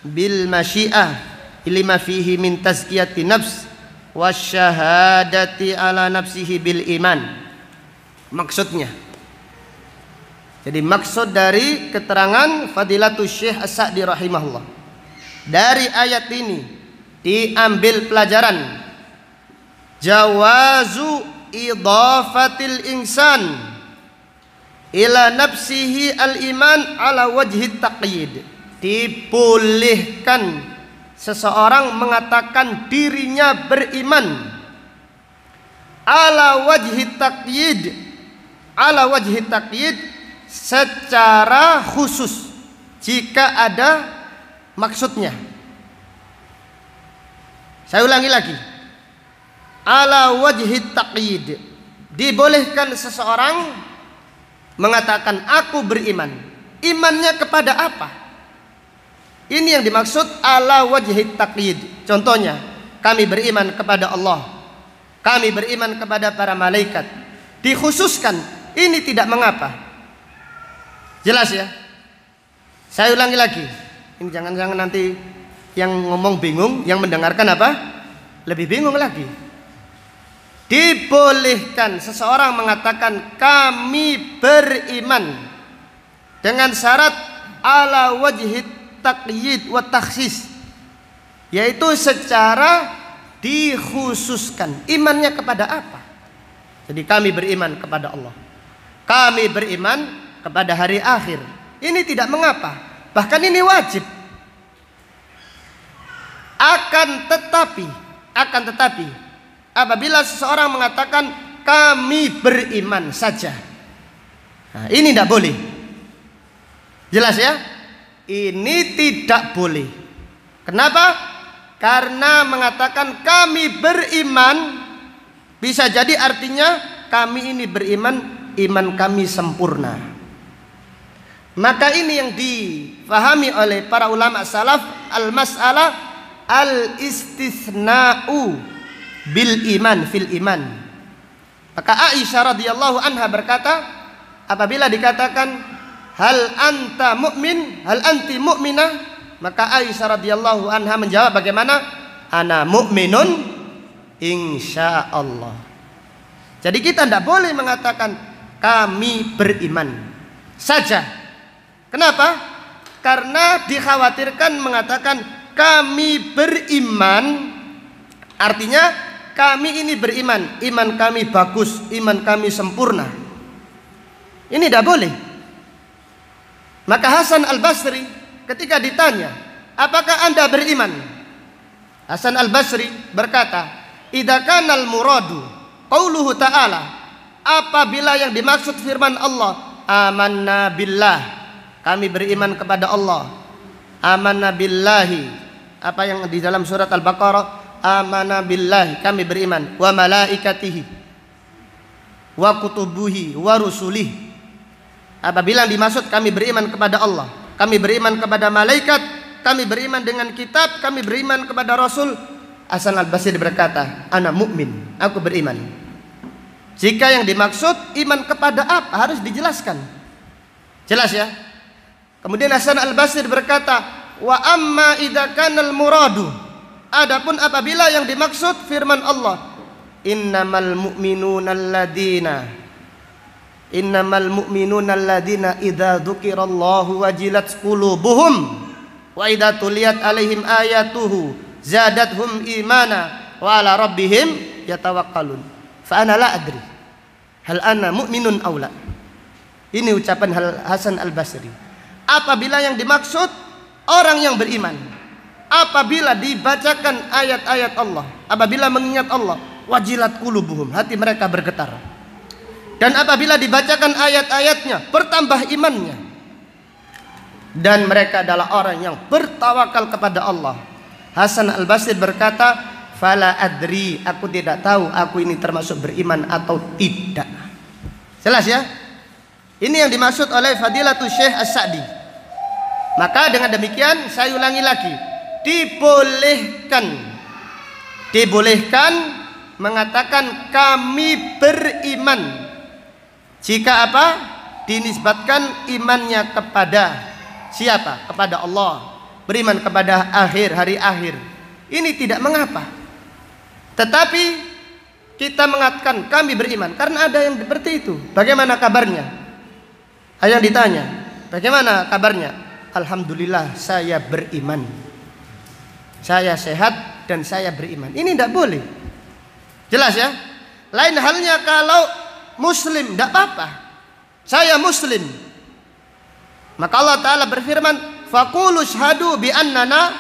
bil masyiah lima fihi min tazkiyati nafs wasyahadati ala nafsihi bil iman. Maksudnya, jadi maksud dari keterangan Fadilatul Syekh As-Sa'di rahimahullah, dari ayat ini diambil pelajaran jawazu idafatil insan ila nafsihi al-iman ala wajhi taqyid. Dibolehkan seseorang mengatakan dirinya beriman ala wajhi taqyid, ala wajhi taqyid secara khusus jika ada maksudnya. Saya ulangi lagi, ala wajhi taqyid, dibolehkan seseorang mengatakan aku beriman. Imannya kepada apa? Ini yang dimaksud ala wajhi taqyid. Contohnya, kami beriman kepada Allah, kami beriman kepada para malaikat. Dikhususkan, ini tidak mengapa. Jelas ya? Saya ulangi lagi. Ini jangan-jangan nanti yang ngomong bingung, yang mendengarkan apa? Lebih bingung lagi. Dibolehkan seseorang mengatakan kami beriman dengan syarat ala wajhi taqyid wa takhsis, yaitu secara dikhususkan. Imannya kepada apa? Jadi kami beriman kepada Allah, kami beriman kepada hari akhir. Ini tidak mengapa, bahkan ini wajib. Akan tetapi apabila seseorang mengatakan kami beriman saja, nah, ini tidak boleh. Jelas ya? Ini tidak boleh. Kenapa? Karena mengatakan kami beriman bisa jadi artinya kami ini beriman, iman kami sempurna. Maka ini yang difahami oleh para ulama salaf, al-mas'alah al-istithna'u bil iman fil iman. Maka Aisyah radhiyallahu anha berkata, apabila dikatakan hal anta mu'min, hal anti mu'minah? Maka Aisyah radhiyallahu anha menjawab bagaimana? Ana mu'minun insyaallah. Jadi kita tidak boleh mengatakan kami beriman saja. Kenapa? Karena dikhawatirkan mengatakan kami beriman, artinya kami ini beriman, iman kami bagus, iman kami sempurna. Ini tidak boleh. Maka Hasan Al-Basri ketika ditanya, apakah anda beriman? Hasan Al-Basri berkata, idza kana al-muradu qauluhu ta'ala, apabila yang dimaksud firman Allah, amanna billah, kami beriman kepada Allah. Amanna billahi, apa yang di dalam surat Al-Baqarah, amanna billahi, kami beriman, wa malaikatihi wa kutubuhi wa rusulihi. Apabila dimaksud kami beriman kepada Allah, kami beriman kepada malaikat, kami beriman dengan kitab, kami beriman kepada Rasul, Hasan Al-Basri berkata, ana mukmin, aku beriman. Jika yang dimaksud iman kepada apa harus dijelaskan. Jelas ya? Kemudian Hasan Al-Basri berkata, wa amma idza kana al-muradu, adapun apabila yang dimaksud firman Allah, innamal mu'minuna alladzina idza dzukirallahu wajilat qulubuhum wa idza tuliyat alaihim ayatuhu zadathum imana wa ala rabbihim yatawakkalun. Fa ana la adri hal ana mu'minun aw la. Ini ucapan Hasan Al-Basri. Apabila yang dimaksud orang yang beriman, apabila dibacakan ayat-ayat Allah, apabila mengingat Allah, wajilat qulubuhum, hati mereka bergetar. Dan apabila dibacakan ayat-ayatnya, bertambah imannya. Dan mereka adalah orang yang bertawakal kepada Allah. Hasan Al-Basri berkata, fala adri, aku tidak tahu aku ini termasuk beriman atau tidak. Jelas ya? Ini yang dimaksud oleh Fadilatul Syekh As-Sa'di. Maka dengan demikian saya ulangi lagi, dibolehkan mengatakan kami beriman jika apa? Dinisbatkan imannya kepada siapa? Kepada Allah. Beriman kepada hari akhir. Ini tidak mengapa. Tetapi kita mengatakan kami beriman karena ada yang seperti itu. Bagaimana kabarnya? Ada yang ditanya, bagaimana kabarnya? Alhamdulillah saya beriman. Saya sehat dan saya beriman. Ini tidak boleh. Jelas ya? Lain halnya kalau Muslim, tidak apa-apa, saya Muslim. Maka Allah Ta'ala berfirman, faqulu syhadu bi annana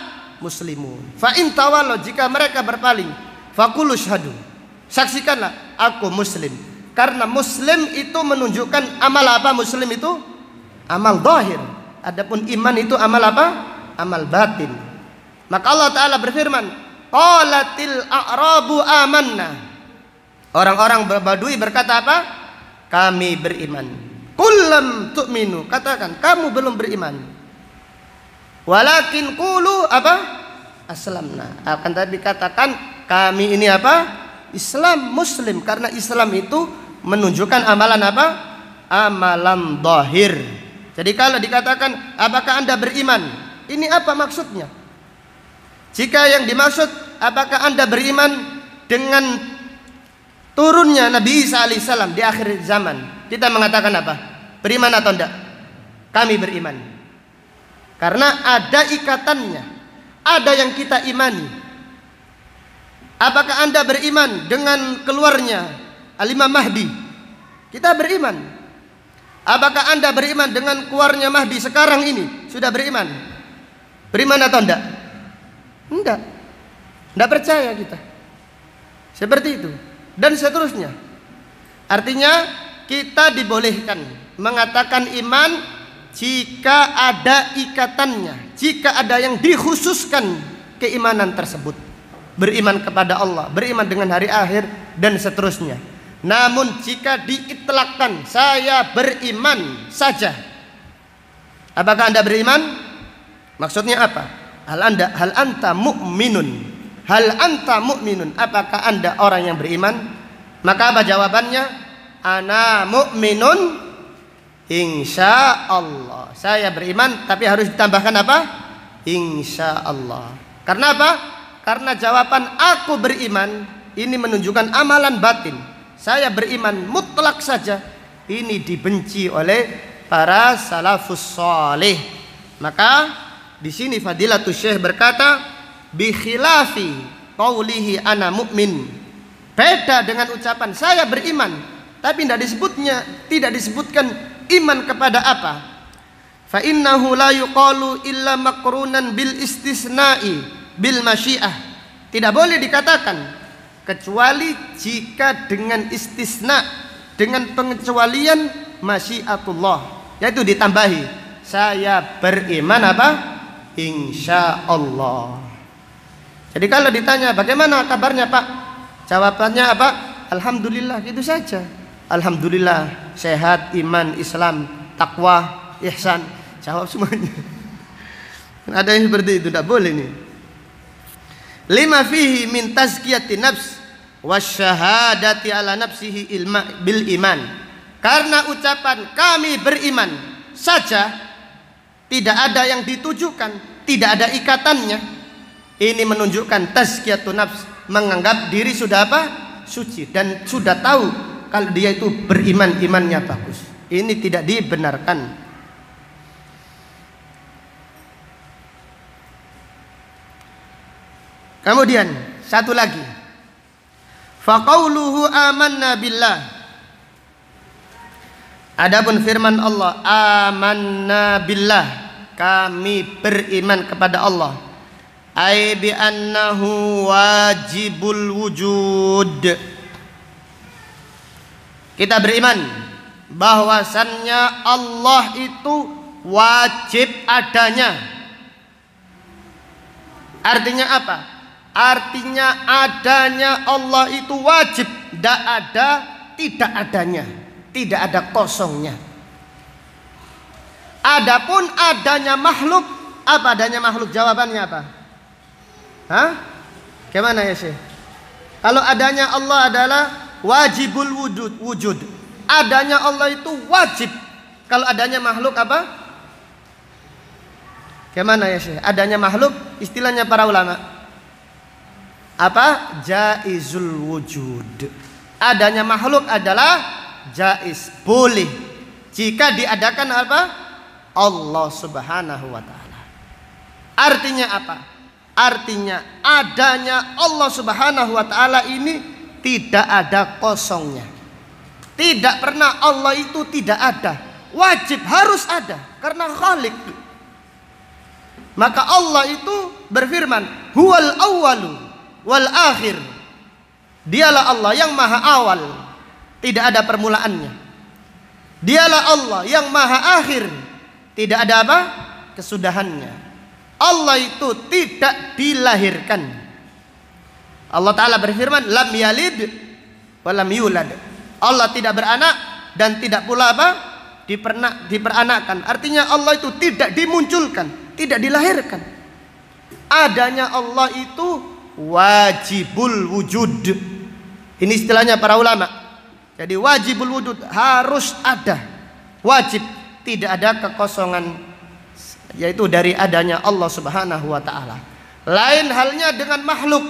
muslimun. Fa in tawallu, jika mereka berpaling, faqulu syhadu, saksikanlah aku Muslim. Karena Muslim itu menunjukkan amal apa? Muslim itu amal zahir. Adapun iman itu amal apa? Amal batin. Maka Allah Ta'ala berfirman, qalatil a'rabu amanna. Orang-orang Badui berkata apa? Kami beriman. Kullam tu'minu, katakan kamu belum beriman. Walakin qulu apa? Aslamna. Akan tadi katakan kami ini apa? Islam, Muslim. Karena Islam itu menunjukkan amalan apa? Amalan zahir. Jadi kalau dikatakan apakah anda beriman? Ini apa maksudnya? Jika yang dimaksud apakah anda beriman dengan turunnya Nabi Isa alaihissalam di akhir zaman, kita mengatakan apa? Beriman atau tidak? Kami beriman. Karena ada ikatannya, ada yang kita imani. Apakah anda beriman dengan keluarnya Al-Imam Mahdi? Kita beriman. Apakah anda beriman dengan keluarnya Mahdi sekarang ini? Sudah beriman? Beriman atau tidak? Tidak. Tidak percaya kita. Seperti itu. Dan seterusnya. Artinya kita dibolehkan mengatakan iman jika ada ikatannya, jika ada yang dikhususkan keimanan tersebut. Beriman kepada Allah, beriman dengan hari akhir dan seterusnya. Namun jika diitlakkan saya beriman saja, apakah anda beriman? Maksudnya apa? Hal anta mu'minun. Hal anta mu'minun, apakah anda orang yang beriman? Maka apa jawabannya? Ana mu'minun Insya Allah. Saya beriman, tapi harus ditambahkan apa? Insya Allah. Karena apa? Karena jawaban aku beriman ini menunjukkan amalan batin. Saya beriman mutlak saja. Ini dibenci oleh para salafus salih. Maka di sini Fadilatul Syekh berkata, bi khilafi qaulihi ana mu'min. Beda dengan ucapan saya beriman, tapi tidak disebutkan iman kepada apa? Fa innahu la yuqalu illa maqrunan bil istisna'i bil masyiah. Tidak boleh dikatakan kecuali jika dengan istisna, dengan pengecualian masyiatullah, yaitu ditambahi saya beriman apa? Insya Allah. Jadi kalau ditanya bagaimana kabarnya Pak, jawabannya apa? Alhamdulillah, gitu saja. Alhamdulillah, sehat, iman, Islam, takwa, ihsan. Jawab semuanya. Ada yang seperti itu, tidak boleh nih. Lima fihi min tazkiyati nafs wasyahadati ala nafsihi bil iman. Karena ucapan kami beriman saja, tidak ada yang ditujukan, tidak ada ikatannya. Ini menunjukkan tazkiyatun nafs, menganggap diri sudah apa? Suci, dan sudah tahu kalau dia itu beriman, imannya bagus. Ini tidak dibenarkan. Kemudian satu lagi, faqauluhu amanna billah. Adapun firman Allah, amanna billah, kami beriman kepada Allah, ai bi annahu wajibul wujud. Kita beriman bahwasannya Allah itu wajib adanya. Artinya apa? Artinya adanya Allah itu wajib, tidak ada tidak adanya, tidak ada kosongnya. Adapun adanya makhluk, apa adanya makhluk? Jawabannya apa? Hah? Gimana ya Syekh? Kalau adanya Allah adalah wajibul wujud, adanya Allah itu wajib. Kalau adanya makhluk apa? Gimana ya Syekh? Adanya makhluk, istilahnya para ulama apa? Jaizul wujud. Adanya makhluk adalah jaiz, boleh jika diadakan apa? Allah Subhanahu wa taala. Artinya apa? Artinya adanya Allah Subhanahu wa taala ini tidak ada kosongnya. Tidak pernah Allah itu tidak ada. Wajib harus ada karena Khalik. Maka Allah itu berfirman, huwal awwalu wal akhir. Dialah Allah yang maha awal, tidak ada permulaannya. Dialah Allah yang maha akhir, tidak ada apa? Kesudahannya. Allah itu tidak dilahirkan. Allah Ta'ala berfirman, lam yalid wa lam yulad. Allah tidak beranak dan tidak pula apa? Diperanakkan. Artinya Allah itu tidak dimunculkan, tidak dilahirkan. Adanya Allah itu wajibul wujud. Ini istilahnya para ulama. Jadi wajibul wujud, harus ada, wajib, tidak ada kekosongan, yaitu dari adanya Allah Subhanahu wa taala. Lain halnya dengan makhluk.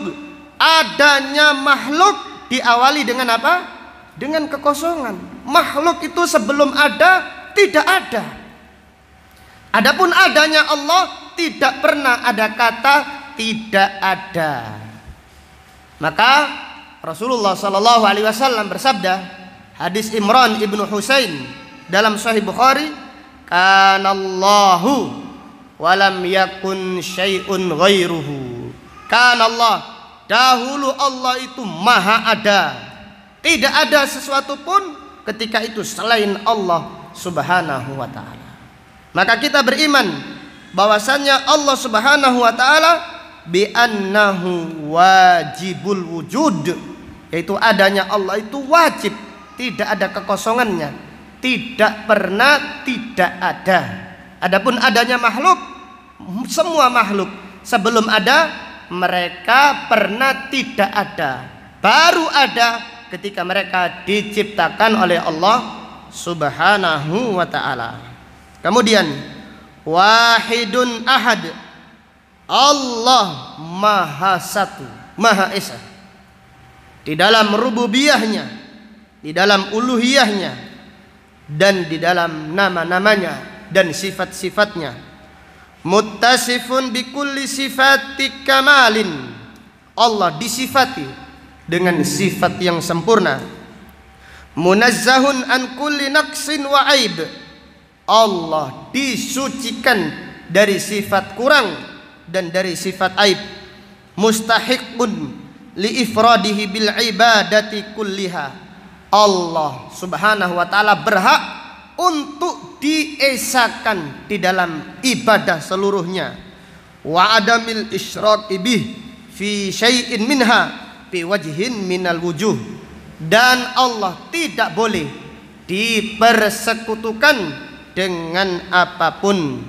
Adanya makhluk diawali dengan apa? Dengan kekosongan. Makhluk itu sebelum ada tidak ada. Adapun adanya Allah tidak pernah ada kata tidak ada. Maka Rasulullah sallallahu alaihi wasallam bersabda, hadis Imran ibnu Husain dalam Sahih Bukhari, kanallahu walam yakun syai'un ghairuhu. Kanallah, dahulu Allah itu maha ada, tidak ada sesuatu pun ketika itu selain Allah Subhanahu wa taala. Maka kita beriman bahwasannya Allah Subhanahu wa taala bi annahu wajibul wujud, yaitu adanya Allah itu wajib, tidak ada kekosongannya, tidak pernah tidak ada. Adapun adanya makhluk, semua makhluk sebelum ada mereka pernah tidak ada, baru ada ketika mereka diciptakan oleh Allah Subhanahu wa ta'ala. Kemudian wahidun ahad, Allah Maha Satu, Maha Esa di dalam rububiyahnya, di dalam uluhiyahnya, dan di dalam nama-namanya dan sifat-sifatnya. Muttasifun bikulli sifati kamalin, Allah disifati dengan sifat yang sempurna. Munazzahun an kulli naqsin wa aib, Allah disucikan dari sifat kurang dan dari sifat aib. Mustahiqun li ifradihi bil ibadati kulliha, Allah Subhanahu wa ta'ala berhak untuk diesakan di dalam ibadah seluruhnya. Wa adamil isyraqi bih fi syai'in minha bi wajhin minal wujuh, dan Allah tidak boleh dipersekutukan dengan apapun.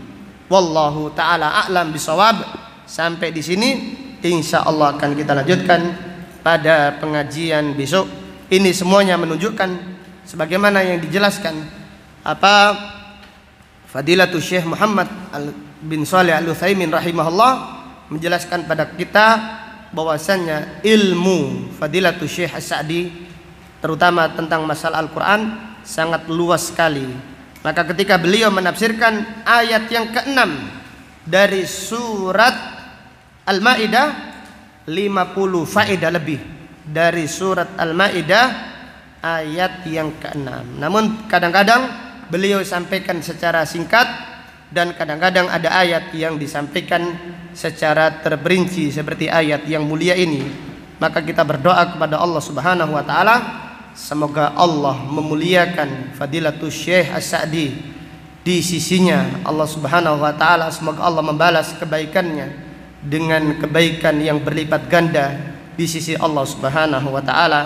Wallahu ta'ala a'lam bisawab. Sampai di sini insyaallah akan kita lanjutkan pada pengajian besok. Ini semuanya menunjukkan sebagaimana yang dijelaskan Fadilatul Syekh Muhammad bin Shalih Al-Utsaimin rahimahullah menjelaskan pada kita bahwasannya ilmu Fadilatul Syekh As-Sa'di terutama tentang masalah Al-Quran sangat luas sekali. Maka ketika beliau menafsirkan ayat yang ke-6 dari surat Al-Maidah, 50 faedah lebih dari surat Al-Maidah ayat yang ke-6. Namun kadang-kadang beliau sampaikan secara singkat, dan kadang-kadang ada ayat yang disampaikan secara terperinci seperti ayat yang mulia ini. Maka kita berdoa kepada Allah Subhanahu wa ta'ala, semoga Allah memuliakan Fadilatul Syekh As-Sa'di di sisinya Allah Subhanahu wa ta'ala. Semoga Allah membalas kebaikannya dengan kebaikan yang berlipat ganda di sisi Allah Subhanahu wa ta'ala.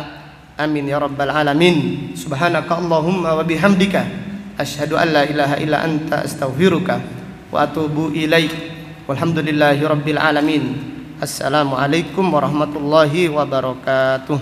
Amin ya rabbal alamin. Subhanaka Allahumma wa bihamdika asyhadu an la ilaha illa anta astaghfiruka wa atubu ilaik. Walhamdulillahi rabbil alamin. Assalamualaikum warahmatullahi wabarakatuh.